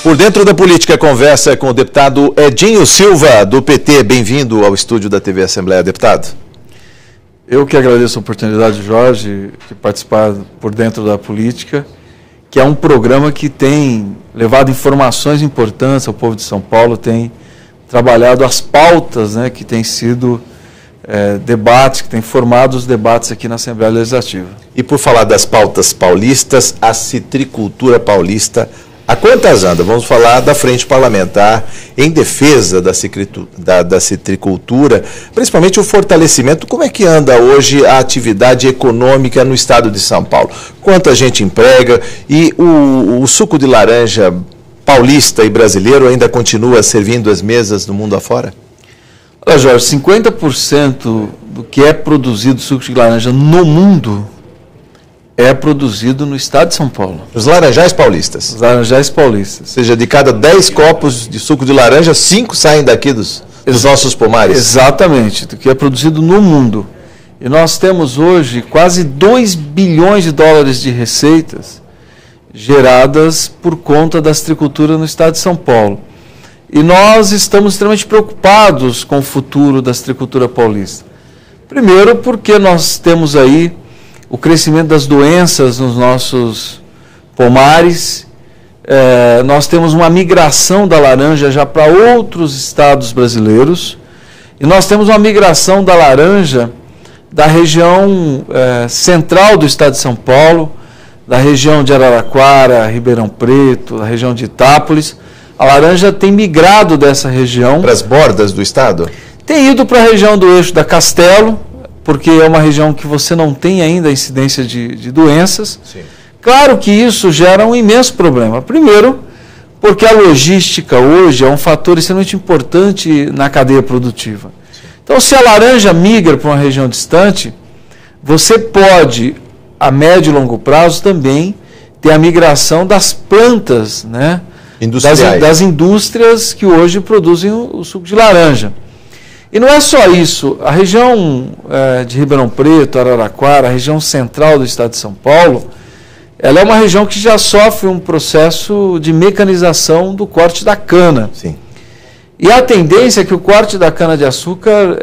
Por Dentro da Política, conversa com o deputado Edinho Silva, do PT. Bem-vindo ao estúdio da TV Assembleia, deputado. Eu que agradeço a oportunidade, Jorge, de participar Por Dentro da Política, que é um programa que tem levado informações importantes ao povo de São Paulo, tem trabalhado as pautas, né, que têm sido debates, que têm formado os debates aqui na Assembleia Legislativa. E por falar das pautas paulistas, a citricultura paulista, há quantas anda? Vamos falar da Frente Parlamentar em defesa da citricultura, principalmente o fortalecimento. Como é que anda hoje a atividade econômica no estado de São Paulo? Quanta gente emprega e o suco de laranja paulista e brasileiro ainda continua servindo as mesas do mundo afora? Olha, Jorge, 50% do que é produzido suco de laranja no mundo é produzido no estado de São Paulo. Os laranjais paulistas. Os laranjais paulistas. Ou seja, de cada 10 copos de suco de laranja, 5 saem daqui dos nossos pomares. Exatamente, do que é produzido no mundo. E nós temos hoje quase 2 bilhões de dólares de receitas geradas por conta da citricultura no estado de São Paulo. E nós estamos extremamente preocupados com o futuro da citricultura paulista. Primeiro porque nós temos aí o crescimento das doenças nos nossos pomares, nós temos uma migração da laranja já para outros estados brasileiros, e nós temos uma migração da laranja da região central do estado de São Paulo, da região de Araraquara, Ribeirão Preto, da região de Itápolis. A laranja tem migrado dessa região. Para as bordas do estado? Tem ido para a região do eixo da Castelo, porque é uma região que você não tem ainda a incidência de doenças. Sim. Claro que isso gera um imenso problema. Primeiro, porque a logística hoje é um fator extremamente importante na cadeia produtiva. Sim. Então, se a laranja migra para uma região distante, você pode, a médio e longo prazo, também ter a migração das plantas, né? Das indústrias que hoje produzem o suco de laranja. E não é só isso, a região de Ribeirão Preto, Araraquara, a região central do estado de São Paulo, ela é uma região que já sofre um processo de mecanização do corte da cana. Sim. E a tendência é que o corte da cana-de-açúcar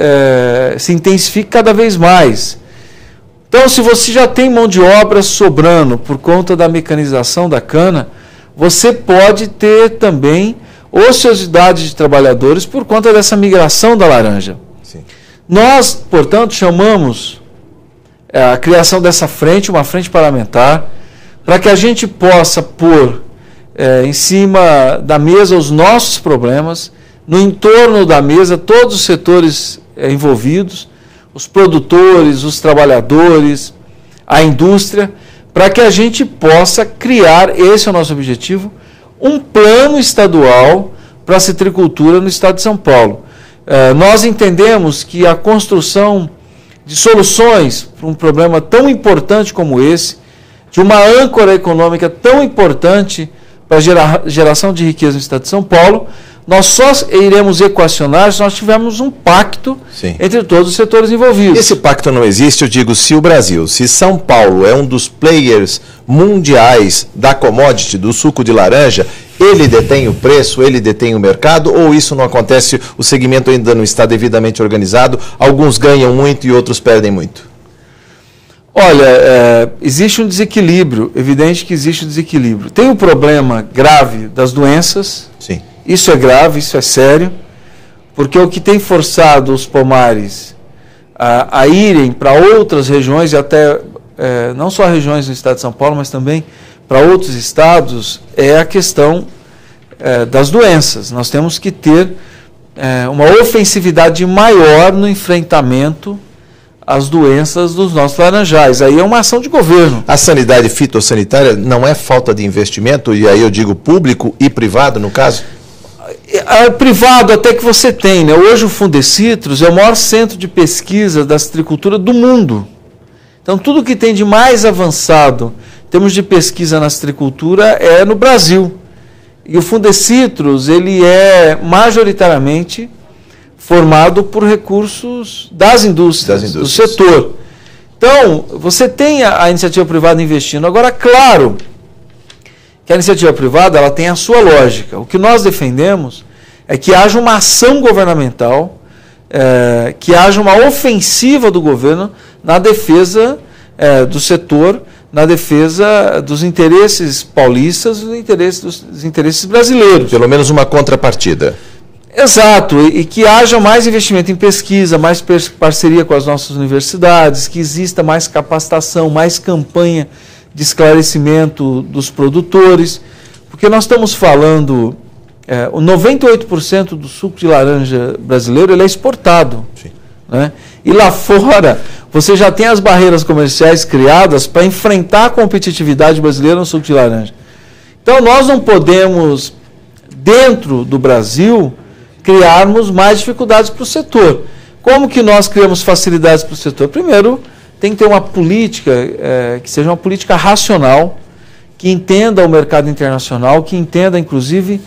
se intensifique cada vez mais. Então, se você já tem mão de obra sobrando por conta da mecanização da cana, você pode ter também ociosidade de trabalhadores por conta dessa migração da laranja. Sim. Nós, portanto, chamamos a criação dessa frente, uma frente parlamentar, para que a gente possa pôr em cima da mesa os nossos problemas, no entorno da mesa todos os setores envolvidos, os produtores, os trabalhadores, a indústria, para que a gente possa criar, esse é o nosso objetivo, um plano estadual para a citricultura no estado de São Paulo. Nós entendemos que a construção de soluções para um problema tão importante como esse, de uma âncora econômica tão importante para a geração de riqueza no estado de São Paulo, nós só iremos equacionar se nós tivermos um pacto Sim. entre todos os setores envolvidos. Esse pacto não existe, eu digo, se o Brasil, se São Paulo é um dos players mundiais da commodity, do suco de laranja, ele detém o preço, ele detém o mercado, ou isso não acontece, o segmento ainda não está devidamente organizado, alguns ganham muito e outros perdem muito? Olha, existe um desequilíbrio, evidente que existe um desequilíbrio. Tem o problema grave das doenças. Sim. Isso é grave, isso é sério, porque o que tem forçado os pomares a irem para outras regiões, e até não só regiões do estado de São Paulo, mas também para outros estados, é a questão das doenças. Nós temos que ter uma ofensividade maior no enfrentamento às doenças dos nossos laranjais. Aí é uma ação de governo. A sanidade fitossanitária não é falta de investimento, e aí eu digo público e privado, no caso? Privado até que você tem, né? Hoje o Fundecitrus é o maior centro de pesquisa da citricultura do mundo. Então tudo que tem de mais avançado em termos de pesquisa na citricultura é no Brasil. E o Fundecitrus, ele é majoritariamente formado por recursos das indústrias. Do setor. Então, você tem a iniciativa privada investindo. Agora, claro que a iniciativa privada ela tem a sua lógica. O que nós defendemos é que haja uma ação governamental, que haja uma ofensiva do governo na defesa do setor, na defesa dos interesses paulistas e dos interesses brasileiros. Pelo menos uma contrapartida. Exato, e que haja mais investimento em pesquisa, mais parceria com as nossas universidades, que exista mais capacitação, mais campanha de esclarecimento dos produtores, porque nós estamos falando, o 98% do suco de laranja brasileiro ele é exportado. Sim. Né? E lá fora, você já tem as barreiras comerciais criadas para enfrentar a competitividade brasileira no suco de laranja. Então nós não podemos, dentro do Brasil, criarmos mais dificuldades para o setor. Como que nós criamos facilidades para o setor? Primeiro, tem que ter uma política que seja uma política racional, que entenda o mercado internacional, que entenda, inclusive,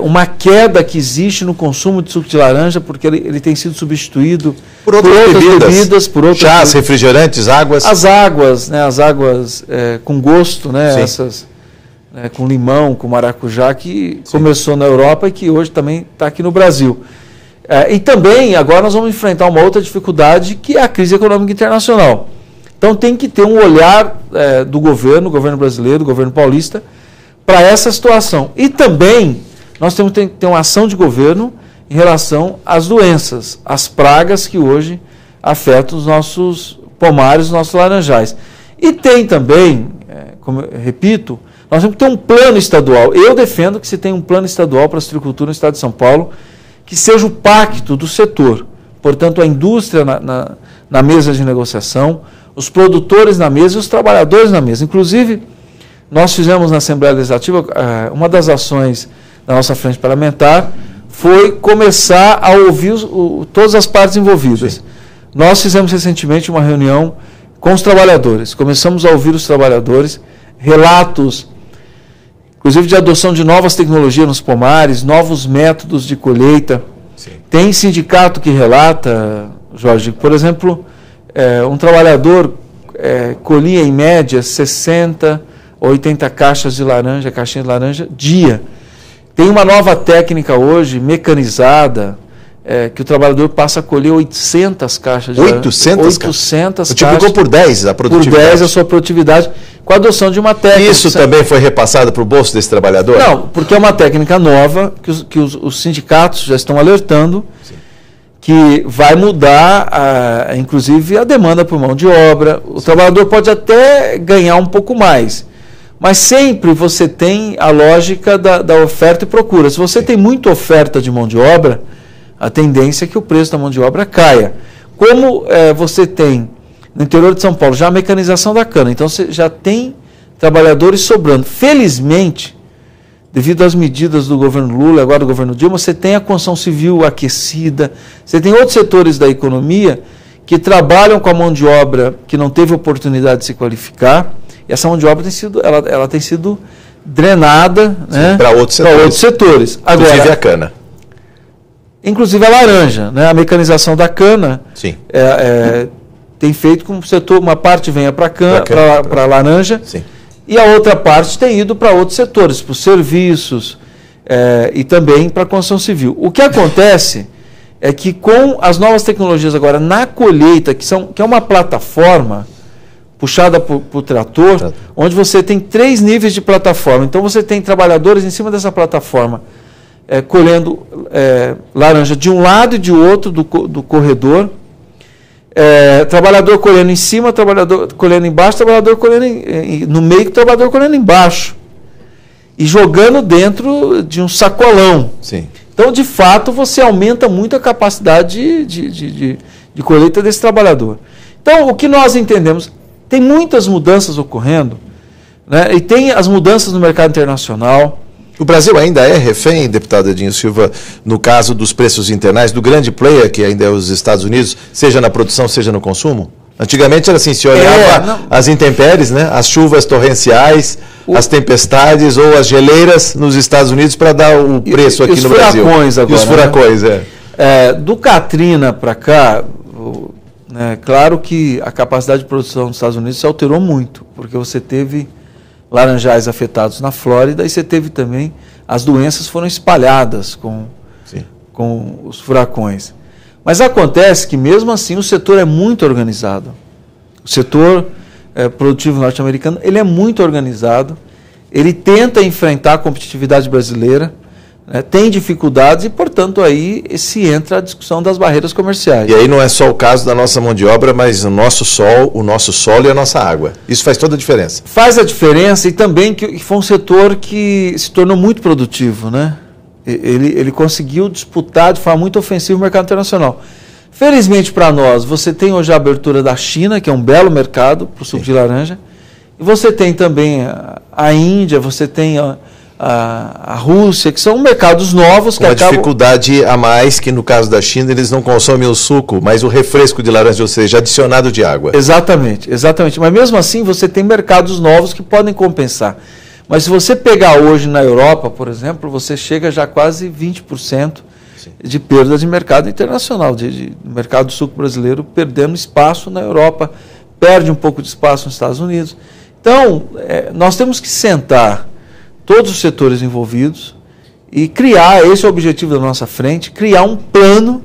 uma queda que existe no consumo de suco de laranja, porque ele tem sido substituído por outras bebidas, por outras chás, refrigerantes, águas. As águas, né, as águas com gosto, né, essas... com limão, com maracujá, que Sim. começou na Europa e que hoje também está aqui no Brasil. E também, agora nós vamos enfrentar uma outra dificuldade, que é a crise econômica internacional. Então tem que ter um olhar do governo brasileiro, do governo paulista, para essa situação. E também nós temos que ter uma ação de governo em relação às doenças, às pragas que hoje afetam os nossos pomares, os nossos laranjais. E tem também, como eu repito, nós temos que ter um plano estadual. Eu defendo que se tenha um plano estadual para a citricultura no estado de São Paulo, que seja o pacto do setor. Portanto, a indústria na mesa de negociação, os produtores na mesa e os trabalhadores na mesa. Inclusive, nós fizemos na Assembleia Legislativa, uma das ações da nossa frente parlamentar foi começar a ouvir todas as partes envolvidas. Sim. Nós fizemos recentemente uma reunião com os trabalhadores. Começamos a ouvir os trabalhadores, relatos, inclusive de adoção de novas tecnologias nos pomares, novos métodos de colheita. Sim. Tem sindicato que relata, Jorge, por exemplo, um trabalhador colhia em média 60 ou 80 caixinhas de laranja dia. Tem uma nova técnica hoje, mecanizada, que o trabalhador passa a colher 800 caixas de laranja. 800 multiplicou por 10 a produtividade. Por 10 a sua produtividade, com a adoção de uma técnica. Isso também foi repassado para o bolso desse trabalhador? Não, porque é uma técnica nova que os sindicatos já estão alertando. Sim. Que vai mudar, inclusive, a demanda por mão de obra. O trabalhador pode até ganhar um pouco mais, mas sempre você tem a lógica da oferta e procura. Se você tem muita oferta de mão de obra, a tendência é que o preço da mão de obra caia. Como você tem no interior de São Paulo já a mecanização da cana, então você já tem trabalhadores sobrando. Felizmente, devido às medidas do governo Lula, agora do governo Dilma, você tem a construção civil aquecida, você tem outros setores da economia que trabalham com a mão de obra que não teve oportunidade de se qualificar, e essa mão de obra ela tem sido drenada, né, para outros setores. Agora, inclusive a cana. Inclusive a laranja, né, a mecanização da cana. Sim. Tem feito com que o setor, uma parte venha para a laranja. Sim. E a outra parte tem ido para outros setores, para os serviços e também para a construção civil. O que acontece é que com as novas tecnologias agora na colheita, que é uma plataforma puxada por trator, onde você tem 3 níveis de plataforma. Então você tem trabalhadores em cima dessa plataforma colhendo laranja de um lado e de outro do corredor. Trabalhador colhendo em cima, trabalhador colhendo embaixo, trabalhador colhendo no meio, trabalhador colhendo embaixo. E jogando dentro de um sacolão. Sim. Então, de fato, você aumenta muito a capacidade de colheita desse trabalhador. Então, o que nós entendemos, tem muitas mudanças ocorrendo, né? E tem as mudanças no mercado internacional. O Brasil ainda é refém, deputado Edinho Silva, no caso dos preços internais, do grande player, que ainda é os Estados Unidos, seja na produção, seja no consumo? Antigamente era assim, se olhava as intempéries, né? As chuvas torrenciais, as tempestades ou as geleiras nos Estados Unidos para dar o preço aqui no Brasil. Agora, e os furacões, né? Do Katrina para cá, claro que a capacidade de produção dos Estados Unidos se alterou muito, porque você teve laranjais afetados na Flórida, e você teve também, as doenças foram espalhadas com os furacões. Mas acontece que, mesmo assim, o setor é muito organizado. O setor produtivo norte-americano, ele é muito organizado, ele tenta enfrentar a competitividade brasileira, né, tem dificuldades e, portanto, aí se entra a discussão das barreiras comerciais. E aí não é só o caso da nossa mão de obra, mas o nosso solo e a nossa água. Isso faz toda a diferença. Faz a diferença, e também que foi um setor que se tornou muito produtivo, né? Ele conseguiu disputar de forma muito ofensiva o mercado internacional. Felizmente para nós, você tem hoje a abertura da China, que é um belo mercado para o suco de laranja, e você tem também a Índia, você tem a Rússia, que são mercados novos que acabam... dificuldade a mais, que no caso da China eles não consomem o suco, mas o refresco de laranja, ou seja, adicionado de água. Exatamente. Mas mesmo assim você tem mercados novos que podem compensar. Mas se você pegar hoje na Europa, por exemplo, você chega já a quase 20% de perda de mercado internacional, de mercado do suco brasileiro perdendo espaço na Europa, perde um pouco de espaço nos Estados Unidos. Então, nós temos que sentar todos os setores envolvidos e criar, esse é o objetivo da nossa frente, criar um plano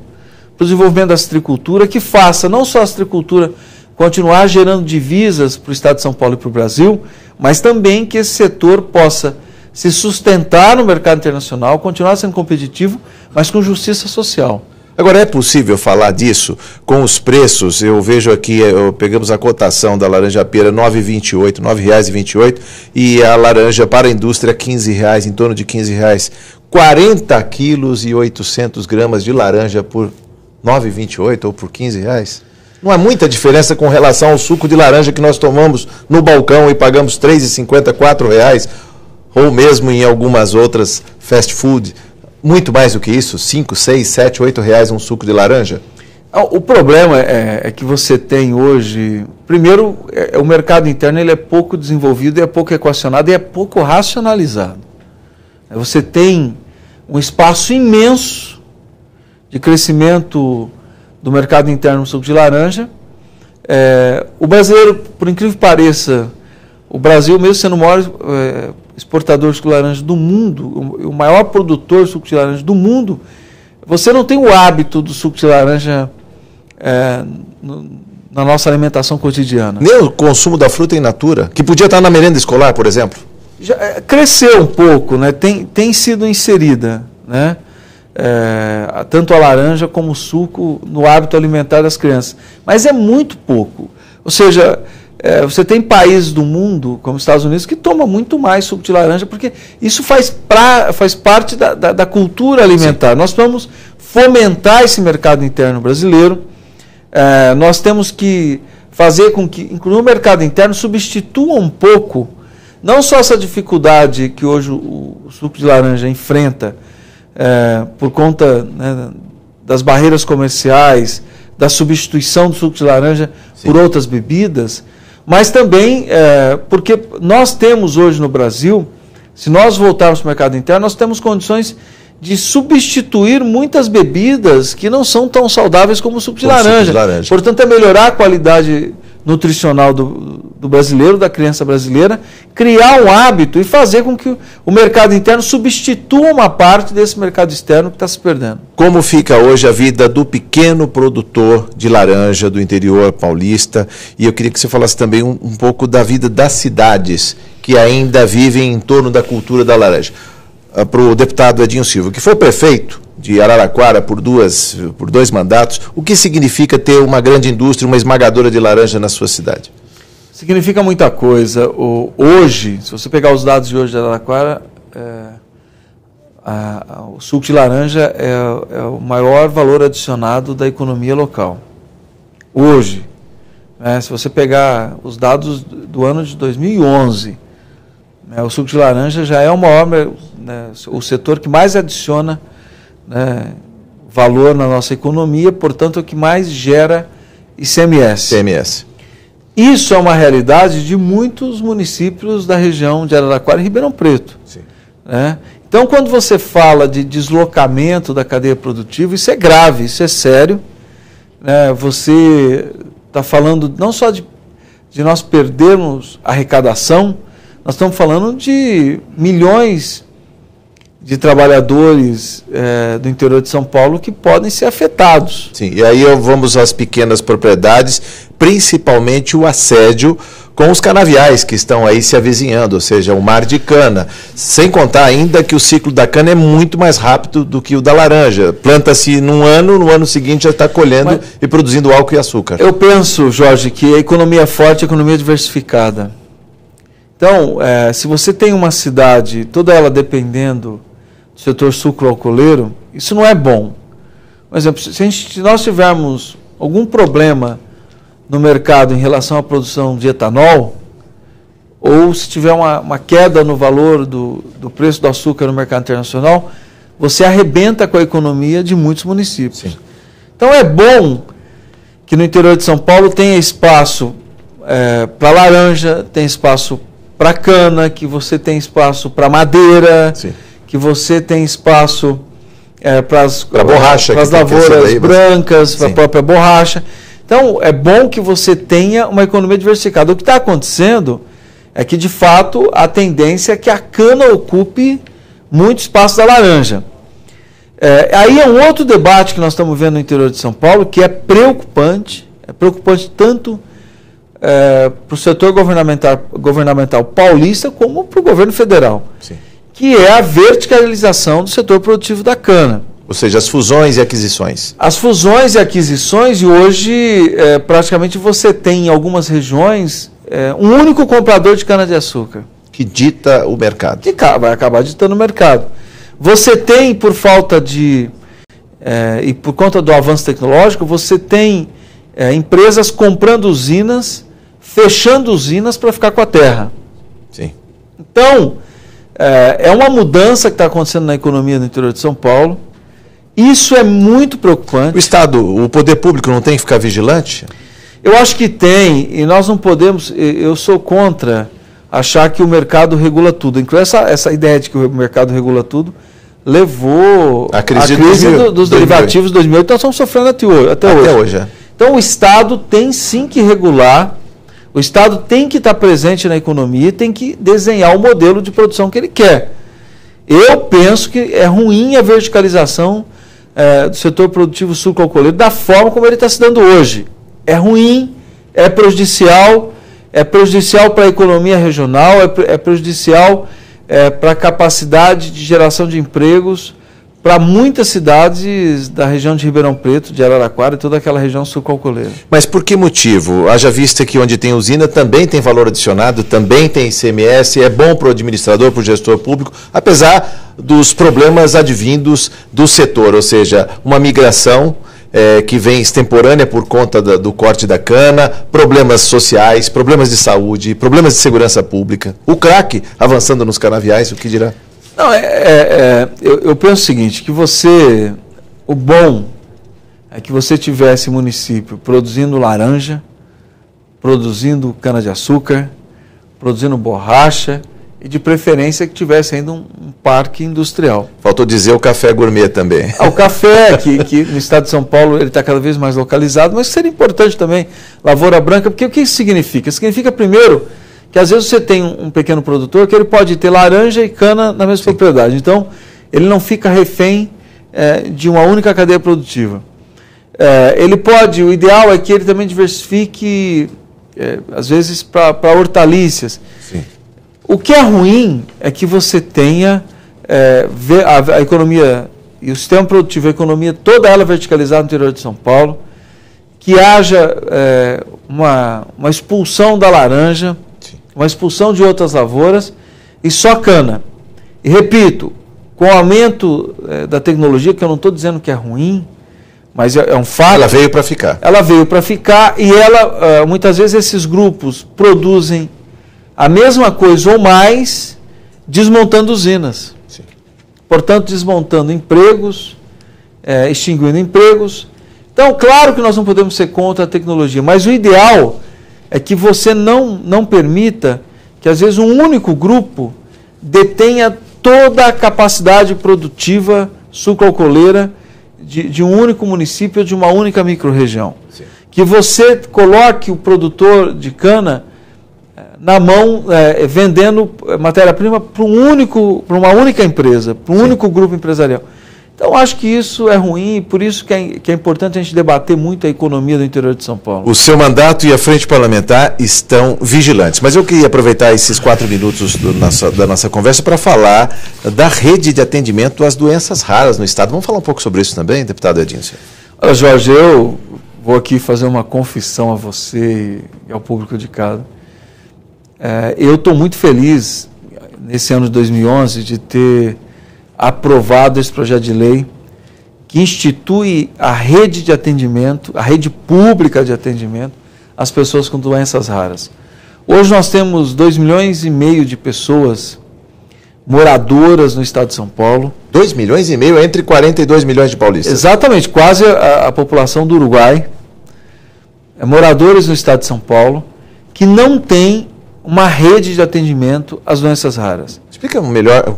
para o desenvolvimento da citricultura que faça não só a citricultura continuar gerando divisas para o Estado de São Paulo e para o Brasil, mas também que esse setor possa se sustentar no mercado internacional, continuar sendo competitivo, mas com justiça social. Agora, é possível falar disso com os preços? Eu vejo aqui, pegamos a cotação da laranja pera R$ 9,28, R$ 9,28, e a laranja para a indústria R$ 15, em torno de R$ 15. 40 quilos e 800 gramas de laranja por R$ 9,28 ou por R$ 15? Não há muita diferença com relação ao suco de laranja que nós tomamos no balcão e pagamos R$ 3,50, R$ 4, ou mesmo em algumas outras fast food. Muito mais do que isso, 5, 6, 7, 8 reais um suco de laranja? O problema é que você tem hoje... Primeiro, o mercado interno ele é pouco desenvolvido, é pouco equacionado e é pouco racionalizado. Você tem um espaço imenso de crescimento do mercado interno no suco de laranja. O brasileiro, por incrível que pareça, o Brasil, mesmo sendo o maior exportador de suco de laranja do mundo, o maior produtor de suco de laranja do mundo, você não tem o hábito do suco de laranja na nossa alimentação cotidiana. Nem o consumo da fruta in natura, que podia estar na merenda escolar, por exemplo? Já, cresceu um pouco, né? Tem sido inserida, né? Tanto a laranja como o suco no hábito alimentar das crianças. Mas é muito pouco. Ou seja, você tem países do mundo, como os Estados Unidos, que tomam muito mais suco de laranja, porque isso faz parte da cultura alimentar. Sim. Nós vamos fomentar esse mercado interno brasileiro. Nós temos que fazer com que, inclusive, o mercado interno substitua um pouco, não só essa dificuldade que hoje o suco de laranja enfrenta, por conta, né, das barreiras comerciais, da substituição do suco de laranja Sim. por outras bebidas, mas também porque nós temos hoje no Brasil, se nós voltarmos para o mercado interno, nós temos condições de substituir muitas bebidas que não são tão saudáveis como o suco de laranja. Portanto, é melhorar a qualidade nutricional do brasileiro, da criança brasileira, criar um hábito e fazer com que o mercado interno substitua uma parte desse mercado externo que está se perdendo. Como fica hoje a vida do pequeno produtor de laranja do interior paulista? E eu queria que você falasse também um pouco da vida das cidades que ainda vivem em torno da cultura da laranja. Para o deputado Edinho Silva, que foi prefeito de Araraquara por dois mandatos, o que significa ter uma grande indústria, uma esmagadora de laranja na sua cidade? Significa muita coisa. Hoje, se você pegar os dados de hoje de Araraquara, o suco de laranja é o maior valor adicionado da economia local. Hoje, se você pegar os dados do ano de 2011, o suco de laranja já é o maior, o setor que mais adiciona, valor na nossa economia, portanto, é o que mais gera ICMS. Isso é uma realidade de muitos municípios da região de Araraquara e Ribeirão Preto. Sim. Então, quando você fala de deslocamento da cadeia produtiva, isso é grave, isso é sério. Você está falando não só de nós perdermos arrecadação, nós estamos falando de milhões de trabalhadores do interior de São Paulo que podem ser afetados. Sim, e aí vamos às pequenas propriedades, principalmente o assédio com os canaviais que estão aí se avizinhando, ou seja, o mar de cana. Sem contar ainda que o ciclo da cana é muito mais rápido do que o da laranja. Planta-se num ano, no ano seguinte já está colhendo e produzindo álcool e açúcar. Eu penso, Jorge, que a economia é forte, a economia é diversificada. Então, se você tem uma cidade, toda ela dependendo do setor sucro-alcooleiro, isso não é bom. Por exemplo, se nós tivermos algum problema no mercado em relação à produção de etanol, ou se tiver uma queda no valor do preço do açúcar no mercado internacional, você arrebenta com a economia de muitos municípios. Sim. Então é bom que no interior de São Paulo tenha espaço para laranja, tem espaço para cana, que você tem espaço para madeira, sim, que você tem espaço para as lavouras brancas, para a própria borracha. Então, é bom que você tenha uma economia diversificada. O que está acontecendo é que, de fato, a tendência é que a cana ocupe muito espaço da laranja. Aí é um outro debate que nós estamos vendo no interior de São Paulo, que é preocupante tanto para o setor governamental paulista como para o governo federal, sim, que é a verticalização do setor produtivo da cana. Ou seja, as fusões e aquisições. As fusões e aquisições, e hoje praticamente você tem em algumas regiões um único comprador de cana-de-açúcar. Que dita o mercado. Que vai acabar ditando o mercado. Você tem, por falta de... e por conta do avanço tecnológico, você tem empresas comprando usinas, fechando usinas para ficar com a terra. Sim. Então, é uma mudança que está acontecendo na economia do interior de São Paulo. Isso é muito preocupante. O Estado, o poder público não tem que ficar vigilante? Eu acho que tem, e nós não podemos... Eu sou contra achar que o mercado regula tudo. Inclusive, essa ideia de que o mercado regula tudo levou à crise dos derivativos de 2008. Nós estamos sofrendo até hoje. Então, o Estado tem sim que regular, o Estado tem que estar presente na economia, tem que desenhar o modelo de produção que ele quer. Eu penso que é ruim a verticalização do setor produtivo sucro-alcooleiro da forma como ele está se dando hoje. É ruim, é prejudicial para a economia regional, é prejudicial para a capacidade de geração de empregos para muitas cidades da região de Ribeirão Preto, de Araraquara e toda aquela região sucro-alcooleira. Mas por que motivo? Haja vista que onde tem usina também tem valor adicionado, também tem ICMS, é bom para o administrador, para o gestor público, apesar dos problemas advindos do setor, ou seja, uma migração que vem extemporânea por conta do corte da cana, problemas sociais, problemas de saúde, problemas de segurança pública, o crack avançando nos canaviais, o que dirá? Não, eu penso o seguinte, que o bom é que você tivesse município produzindo laranja, produzindo cana-de-açúcar, produzindo borracha e de preferência que tivesse ainda um parque industrial. Faltou dizer o café gourmet também. O café, que no estado de São Paulo ele está cada vez mais localizado, mas seria importante também lavoura branca, porque o que isso significa? Significa, primeiro, que às vezes você tem um pequeno produtor que ele pode ter laranja e cana na mesma propriedade. Então, ele não fica refém de uma única cadeia produtiva. O ideal é que ele também diversifique, às vezes, para hortaliças. Sim. O que é ruim é que você tenha a economia e o sistema produtivo, a economia toda ela verticalizada no interior de São Paulo, que haja uma expulsão da laranja, uma expulsão de outras lavouras e só cana. E repito, com o aumento da tecnologia, que eu não estou dizendo que é ruim, mas é um fato. Ela veio para ficar. Ela veio para ficar e muitas vezes esses grupos produzem a mesma coisa ou mais, desmontando usinas. Sim. Portanto, desmontando empregos, extinguindo empregos. Então, claro que nós não podemos ser contra a tecnologia, mas o ideal é que você não permita que, às vezes, um único grupo detenha toda a capacidade produtiva sucro-alcooleira de um único município ou de uma única micro-região. Que você coloque o produtor de cana na mão, vendendo matéria-prima para uma única empresa, para um único grupo empresarial. Então, acho que isso é ruim, por isso que é importante a gente debater muito a economia do interior de São Paulo. O seu mandato e a frente parlamentar estão vigilantes, mas eu queria aproveitar esses 4 minutos da nossa conversa para falar da rede de atendimento às doenças raras no Estado. Vamos falar um pouco sobre isso também, deputado Edinson? Olha, Jorge, eu vou aqui fazer uma confissão a você e ao público de casa. Eu estou muito feliz, nesse ano de 2011, de ter aprovado esse projeto de lei que institui a rede de atendimento, a rede pública de atendimento às pessoas com doenças raras. Hoje nós temos 2,5 milhões de pessoas moradoras no estado de São Paulo. 2,5 milhões entre 42 milhões de paulistas. Exatamente, quase a população do Uruguai, moradores no estado de São Paulo, que não tem uma rede de atendimento às doenças raras. Explica melhor o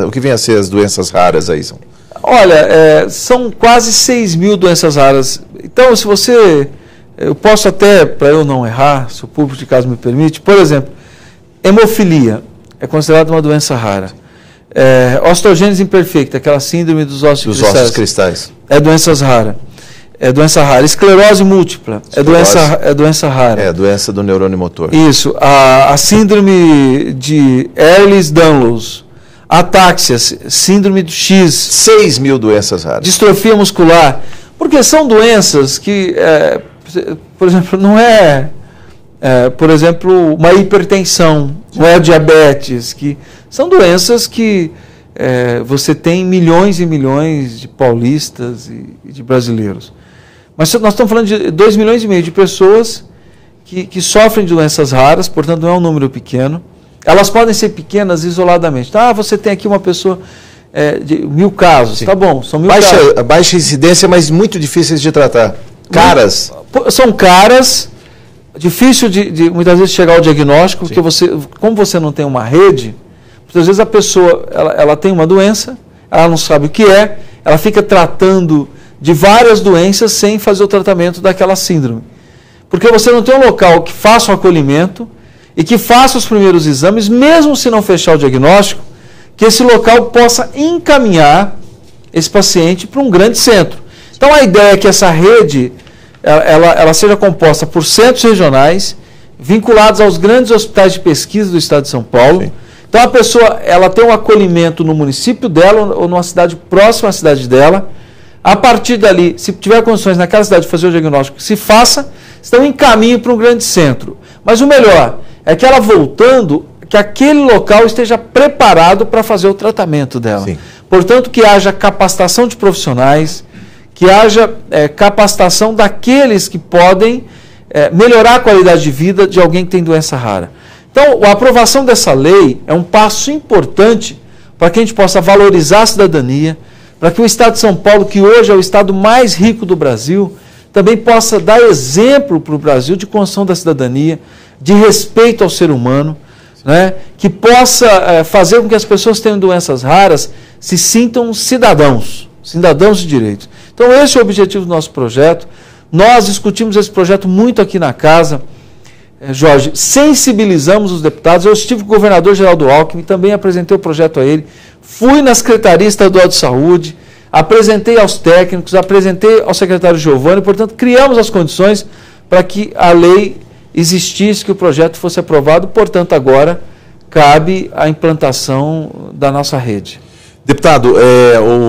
que vem a ser as doenças raras aí, São. Olha, são quase 6 mil doenças raras. Então, se você... Eu posso até, para eu não errar, se o público de casa me permite, por exemplo, hemofilia é considerada uma doença rara. Osteogênese imperfeita, aquela síndrome dos ossos cristais. É doença rara. Esclerose múltipla é doença rara. É a doença do neurônio motor. Isso. A síndrome de Ehlers-Danlos, atáxia, síndrome do X. 6 mil doenças raras. Distrofia muscular. Porque são doenças que, por exemplo, não por exemplo, uma hipertensão, não é diabetes, que são doenças que você tem milhões e milhões de paulistas e de brasileiros. Mas nós estamos falando de 2,5 milhões de pessoas que sofrem de doenças raras, portanto não é um número pequeno. Elas podem ser pequenas isoladamente. Você tem aqui uma pessoa de 1.000 casos. Sim. Tá bom, são 1.000 casos. Baixa incidência, mas muito difíceis de tratar. Caras. São caras, difícil de muitas vezes chegar ao diagnóstico, sim, porque como você não tem uma rede, muitas vezes a pessoa ela tem uma doença, ela não sabe o que é, ela fica tratando de várias doenças sem fazer o tratamento daquela síndrome. Porque você não tem um local que faça o acolhimento e que faça os primeiros exames, mesmo se não fechar o diagnóstico, que esse local possa encaminhar esse paciente para um grande centro. Então a ideia é que essa rede ela seja composta por centros regionais vinculados aos grandes hospitais de pesquisa do estado de São Paulo. Sim. Então a pessoa ela tem um acolhimento no município dela ou numa cidade próxima à cidade dela. A partir dali, se tiver condições naquela cidade de fazer o diagnóstico, se faça, estão em caminho para um grande centro. Mas o melhor é que ela voltando, que aquele local esteja preparado para fazer o tratamento dela. Sim. Portanto, que haja capacitação de profissionais, que haja capacitação daqueles que podem melhorar a qualidade de vida de alguém que tem doença rara. Então, a aprovação dessa lei é um passo importante para que a gente possa valorizar a cidadania, para que o estado de São Paulo, que hoje é o estado mais rico do Brasil, também possa dar exemplo para o Brasil de construção da cidadania, de respeito ao ser humano, né? Que possa fazer com que as pessoas que tenham doenças raras se sintam cidadãos de direitos. Então esse é o objetivo do nosso projeto. Nós discutimos esse projeto muito aqui na casa, Jorge, sensibilizamos os deputados. Eu estive com o governador Geraldo Alckmin, também apresentei o projeto a ele, fui na Secretaria Estadual de Saúde, apresentei aos técnicos, apresentei ao secretário Giovanni, portanto, criamos as condições para que a lei existisse, que o projeto fosse aprovado, portanto, agora cabe a implantação da nossa rede. Deputado,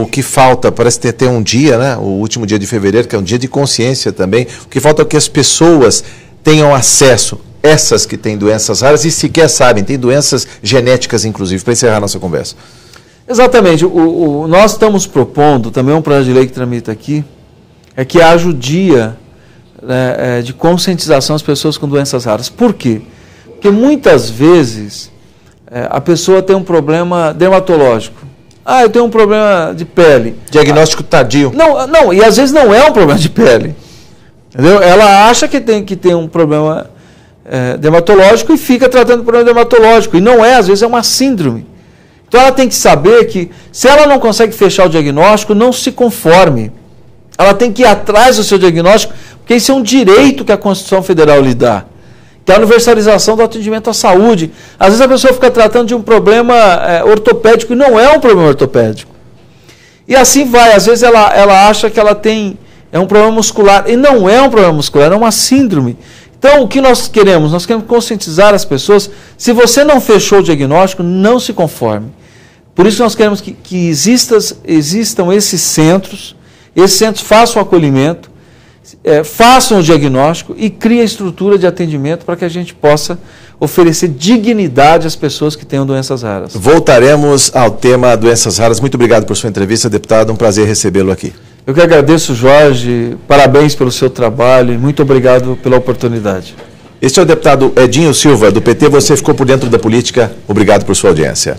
o que falta, parece ter um dia, né, o último dia de fevereiro, que é um dia de consciência também, o que falta é que as pessoas tenham acesso, essas que têm doenças raras e sequer sabem, tem doenças genéticas, inclusive, para encerrar a nossa conversa. Exatamente. Nós estamos propondo, também um projeto de lei que tramita aqui, é que haja o dia de conscientização às pessoas com doenças raras. Por quê? Porque muitas vezes a pessoa tem um problema dermatológico. Eu tenho um problema de pele. Diagnóstico tardio. Não, e às vezes não é um problema de pele. Entendeu? Ela acha que tem um problema dermatológico e fica tratando o problema dermatológico. E não é, às vezes é uma síndrome. Então ela tem que saber que, se ela não consegue fechar o diagnóstico, não se conforme. Ela tem que ir atrás do seu diagnóstico, porque isso é um direito que a Constituição Federal lhe dá. que é a universalização do atendimento à saúde. Às vezes a pessoa fica tratando de um problema ortopédico e não é um problema ortopédico. E assim vai, às vezes ela acha que ela tem um problema muscular, e não é um problema muscular, é uma síndrome. Então, o que nós queremos? Nós queremos conscientizar as pessoas. Se você não fechou o diagnóstico, não se conforme. Por isso nós queremos que existam esses centros façam o acolhimento, façam o diagnóstico e criem a estrutura de atendimento para que a gente possa oferecer dignidade às pessoas que tenham doenças raras. Voltaremos ao tema doenças raras. Muito obrigado por sua entrevista, deputado. Um prazer recebê-lo aqui. Eu que agradeço, Jorge. Parabéns pelo seu trabalho e muito obrigado pela oportunidade. Este é o deputado Edinho Silva, do PT. Você ficou por dentro da política. Obrigado por sua audiência.